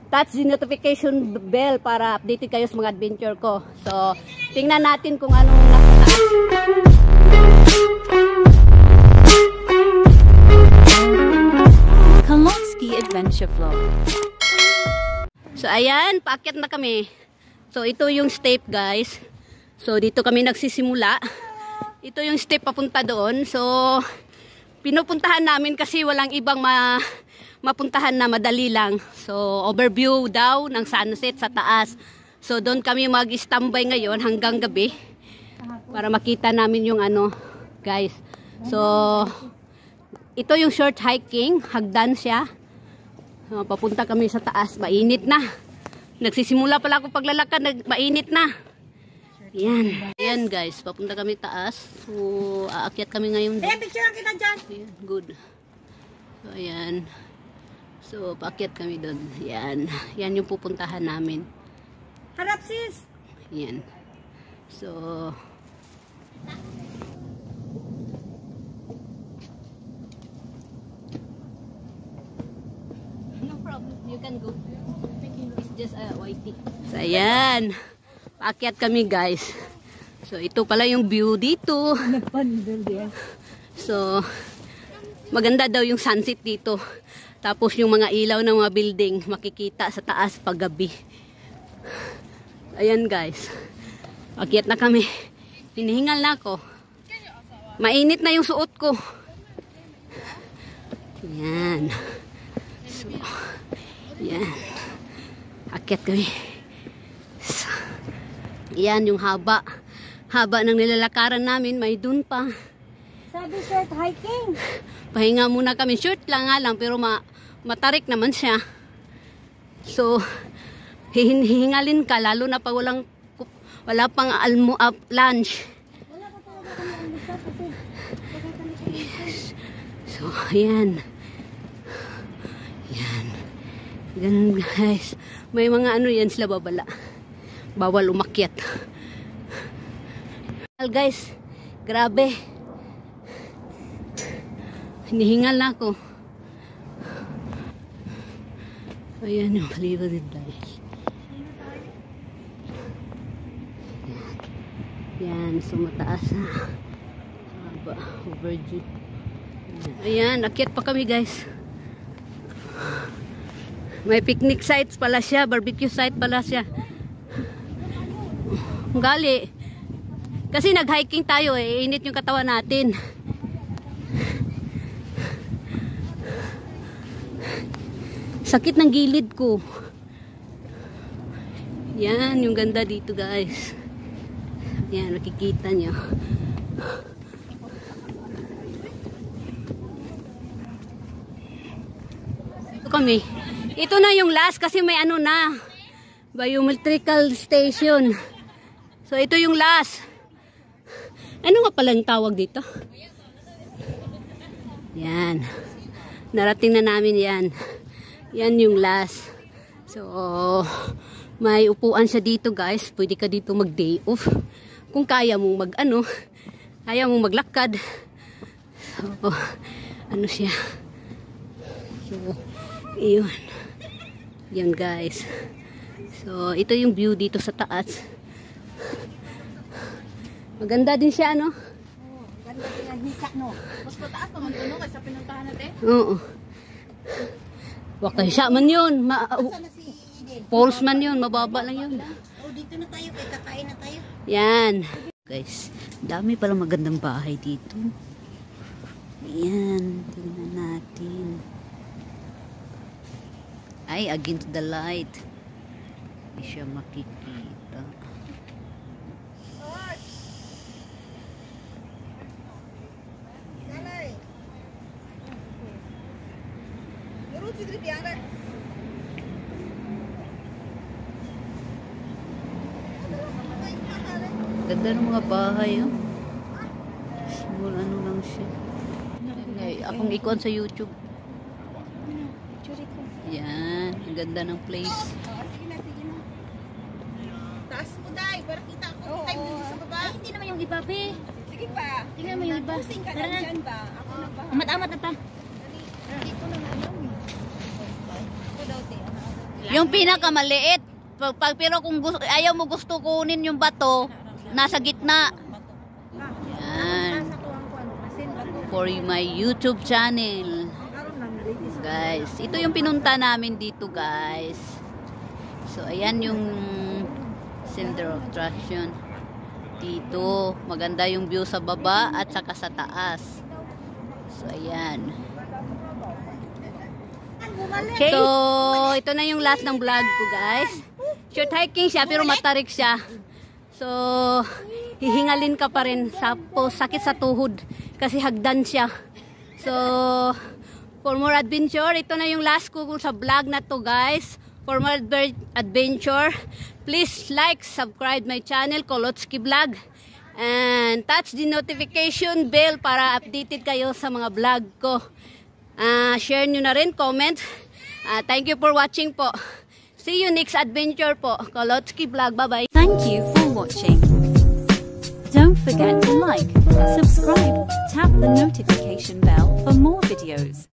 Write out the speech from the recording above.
touch the notification bell para updated kayo sa mga adventure ko. So, tingnan natin kung anong nasa taas. Kalonsky Adventure Flow. So, ayan, paakyat na kami. So, ito yung step, guys. So, dito kami nagsisimula. Ito yung step papunta doon. So, pinupuntahan namin kasi walang ibang mapuntahan na madali lang. So, overview daw ng sunset sa taas. So, doon kami mag-standby ngayon hanggang gabi para makita namin yung ano, guys. So, ito yung short hiking. Hagdan siya. So, papunta kami sa taas. Mainit na. Nagsisimula pala ako paglalakad. Mainit na. Yan. Yan, guys. Papunta kami taas. So, aakyat kami ngayon. Picture kita dyan. Ayan, good. So, ayan. So, paakyat kami doon. Yan. Yan yung pupuntahan namin. Harap sis. Yan. So, no problem. You can go. It's just a whitey. So, ayan. Paakyat kami, guys. So, ito pala yung view dito. So, maganda daw yung sunset dito. Tapos yung mga ilaw ng mga building makikita sa taas pag gabi. Ayan, guys. Paakyat na kami. Hinihingal na ako. Mainit na yung suot ko. Yan. So, yan. Akyat kami. So, yan yung haba. Haba ng nilalakaran namin. May dun pa. Sabi short hiking. Pahinga muna kami. Short lang nga lang. Pero matarik naman siya. So, hihingalin ka. Lalo na pag wala pang lunch. Wala pa talaga kami ang lisa kasi. Yes. So, ayan. Yan. Yan, guys. May mga ano yan sila babala. Bawal umakyat. Guys, grabe. Hinihingal na ako. Ayan yung palibad din, guys. Yan, so mataas na. Overdue. Ayan, akyat pa kami, guys. May picnic sites pala siya, barbecue site pala siya. Gali. Kasi nag-hiking tayo eh, init yung katawan natin. Sakit ng gilid ko. Yan, yung ganda dito, guys. Yan, nakikita nyo. Ito kami. Ito na yung last kasi may ano na. Biometrical station. So, ito yung last. Ano nga pala yung tawag dito? Yan. Narating na namin yan. Yan yung last. So, may upuan siya dito, guys. Pwede ka dito mag-day off. Kung kaya mong mag-ano, kaya mong maglakad. So, ano siya. So, iyon. Yan, guys. So, ito yung view dito sa taas. Maganda din siya, no? Oo, ganda din ang hika, no? Mas mataas naman ito, no? Kaysa pinuntahan natin. Oo. Wakay siya man yun. Saan na si Eden? Falls man yun. Mababa lang yun. Oh, dito na tayo. Kaya kakain na tayo. Yan. Guys, dami palang magandang bahay dito. Yan. Tingnan natin. Ay, against the light. Hindi siya makikita. Ganda ng mga bahay, oh. Small ano lang siya. Akong icon sa YouTube. Yan, ang ganda ng place. Sige na. Taas mo, Day. Para kita ko. Time dito sa baba. Ay, hindi naman yung iba, be. Sige pa. Tingnan mo yung iba. Tara na. Ako na ba? Amat-amat na ta. Dito na lang. Ako daw, te. Yung pinakamaliit. Pero kung ayaw mo gusto kunin yung bato, nasa gitna. Yan. For my YouTube channel. Guys, ito yung pinunta namin dito, guys. So, ayan yung center of attraction. Dito, maganda yung view sa baba at saka sa taas. So, ayan. Okay. So, ito na yung last ng vlog ko, guys. Short hiking siya, pero matarik siya. So, hihingalin ka pa rin. Sakit sa tuhod. Kasi hagdan siya. So, for more adventure, ito na yung last ko sa vlog na to, guys. For more adventure, please like, subscribe my channel, Kolotsky Vlog. And touch the notification bell para updated kayo sa mga vlog ko. Share nyo na rin, comment. Thank you for watching po. See you next adventure po. Kolotsky Vlog. Bye-bye. Thank you for watching. Don't forget to like, subscribe, tap the notification bell for more videos.